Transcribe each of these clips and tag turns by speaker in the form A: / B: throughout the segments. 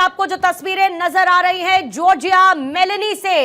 A: आपको जो तस्वीरें नजर आ रही हैं जॉर्जिया मेलेनी से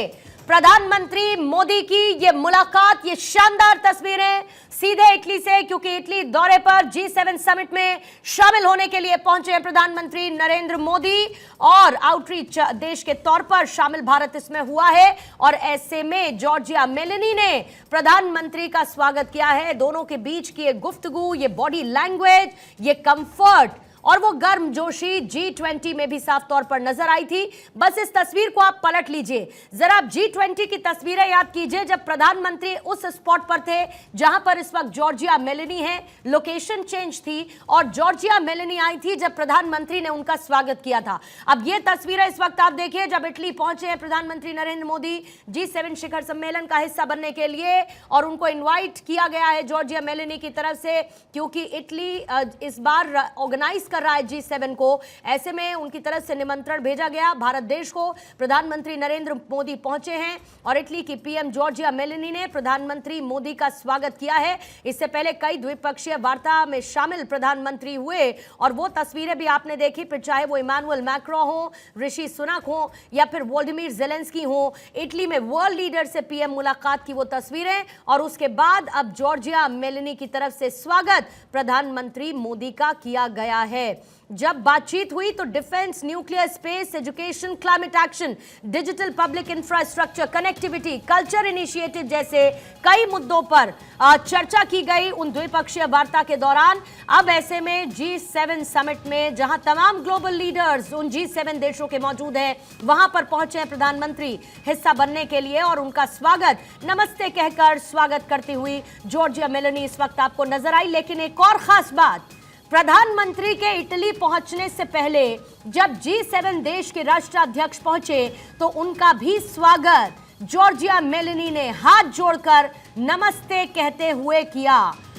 A: प्रधानमंत्री मोदी की ये मुलाकात, ये शानदार तस्वीरें सीधे इटली से, क्योंकि इटली दौरे पर G7 समिट में शामिल होने के लिए पहुंचे हैं प्रधानमंत्री नरेंद्र मोदी और आउटरीच देश के तौर पर शामिल भारत इसमें हुआ है। और ऐसे में जॉर्जिया मेलेनी ने प्रधानमंत्री का स्वागत किया है। दोनों के बीच की ये गुफ्तगू, ये बॉडी लैंग्वेज, ये कंफर्ट और वो गर्मजोशी G20 में भी साफ तौर पर नजर आई थी। बस इस तस्वीर को आप पलट लीजिए, जरा आप G20 की तस्वीरें याद कीजिए जब प्रधानमंत्री उस स्पॉट पर थे जहां पर इस वक्त जॉर्जिया मेलेनी है। लोकेशन चेंज थी और जॉर्जिया मेलेनी आई थी जब प्रधानमंत्री ने उनका स्वागत किया था। अब ये तस्वीरें इस वक्त आप देखिए जब इटली पहुंचे हैं प्रधानमंत्री नरेंद्र मोदी G7 शिखर सम्मेलन का हिस्सा बनने के लिए, और उनको इन्वाइट किया गया है जॉर्जिया मेलेनी की तरफ से, क्योंकि इटली इस बार ऑर्गेनाइज कर रहा है G7 को। ऐसे में उनकी तरफ से निमंत्रण भेजा गया भारत देश को। प्रधानमंत्री नरेंद्र मोदी पहुंचे हैं और इटली की पीएम जॉर्जिया मेलेनी ने प्रधानमंत्री मोदी का स्वागत किया है। इससे पहले कई द्विपक्षीय वार्ता में शामिल प्रधानमंत्री हुए और वो तस्वीरें भी आपने देखी, फिर चाहे वो इमानुएल मैक्रों हो, ऋषि सुनक हो या फिर वोलोदिमीर ज़ेलेंस्की हो। इटली में वर्ल्ड लीडर से पीएम मुलाकात की वो तस्वीरें, और उसके बाद अब जॉर्जिया मेलेनी की तरफ से स्वागत प्रधानमंत्री मोदी का किया गया है। जब बातचीत हुई तो defence, nuclear, space, education, climate action, digital public infrastructure, connectivity, culture initiative जैसे कई मुद्दों पर चर्चा की गई उन द्विपक्षीय वार्ता के दौरान। अब ऐसे में G7 समिट में जहां तमाम ग्लोबल लीडर्स उन G7 देशों के मौजूद हैं, वहां पर पहुंचे हैं प्रधानमंत्री हिस्सा बनने के लिए, और उनका स्वागत नमस्ते कहकर स्वागत करती हुई जॉर्जिया मेलेनी इस वक्त आपको नजर आई। लेकिन एक और खास बात, प्रधानमंत्री के इटली पहुंचने से पहले जब G7 देश के राष्ट्राध्यक्ष पहुंचे तो उनका भी स्वागत जॉर्जिया मेलेनी ने हाथ जोड़कर नमस्ते कहते हुए किया।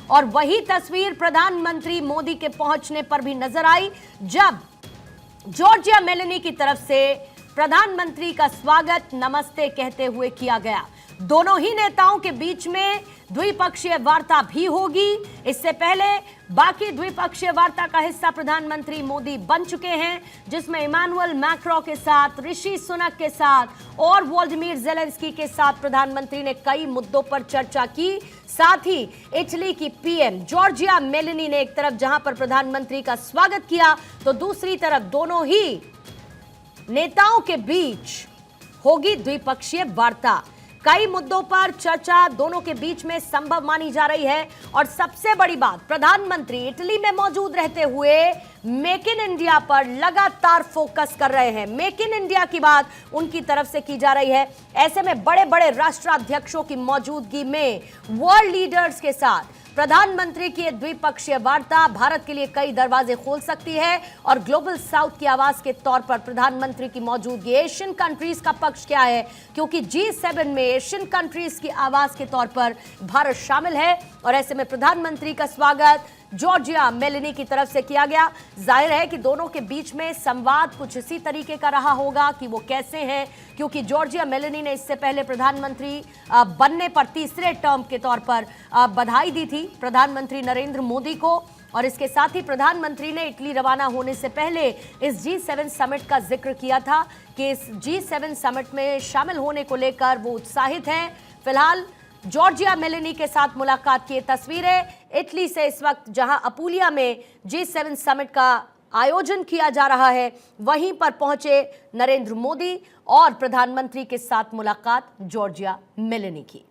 A: और वही तस्वीर प्रधानमंत्री मोदी के पहुंचने पर भी नजर आई जब जॉर्जिया मेलेनी की तरफ से प्रधानमंत्री का स्वागत नमस्ते कहते हुए किया गया। दोनों ही नेताओं के बीच में द्विपक्षीय वार्ता भी होगी। इससे पहले बाकी द्विपक्षीय वार्ता का हिस्सा प्रधानमंत्री मोदी बन चुके हैं, जिसमें इमानुएल मैक्रों के साथ, ऋषि सुनक के साथ और वोलोदिमीर ज़ेलेंस्की के साथ प्रधानमंत्री ने कई मुद्दों पर चर्चा की। साथ ही इटली की पीएम जॉर्जिया मेलेनी ने एक तरफ जहां पर प्रधानमंत्री का स्वागत किया तो दूसरी तरफ दोनों ही नेताओं के बीच होगी द्विपक्षीय वार्ता। कई मुद्दों पर चर्चा दोनों के बीच में संभव मानी जा रही है। और सबसे बड़ी बात, प्रधानमंत्री इटली में मौजूद रहते हुए मेक इन इंडिया पर लगातार फोकस कर रहे हैं। मेक इन इंडिया की बात उनकी तरफ से की जा रही है। ऐसे में बड़े बड़े राष्ट्राध्यक्षों की मौजूदगी में वर्ल्ड लीडर्स के साथ प्रधानमंत्री की द्विपक्षीय वार्ता भारत के लिए कई दरवाजे खोल सकती है। और ग्लोबल साउथ की आवाज के तौर पर प्रधानमंत्री की मौजूदगी, एशियन कंट्रीज का पक्ष क्या है, क्योंकि G7 में एशियन कंट्रीज की आवाज के तौर पर भारत शामिल है। और ऐसे में प्रधानमंत्री का स्वागत जॉर्जिया मेलेनी की तरफ से किया गया। जाहिर है कि दोनों के बीच में संवाद कुछ इसी तरीके का रहा होगा कि वो कैसे हैं, क्योंकि जॉर्जिया मेलेनी ने इससे पहले प्रधानमंत्री बनने पर तीसरे टर्म के तौर पर बधाई दी थी प्रधानमंत्री नरेंद्र मोदी को। और इसके साथ ही प्रधानमंत्री ने इटली रवाना होने से पहले इस G7 समिट का जिक्र किया था कि इस G7 समिट में शामिल होने को लेकर वो उत्साहित हैं। फिलहाल जॉर्जिया मेलेनी के साथ मुलाकात की तस्वीरें इटली से इस वक्त जहां अपूलिया में G7 समिट का आयोजन किया जा रहा है, वहीं पर पहुंचे नरेंद्र मोदी और प्रधानमंत्री के साथ मुलाकात जॉर्जिया मेलेनी की।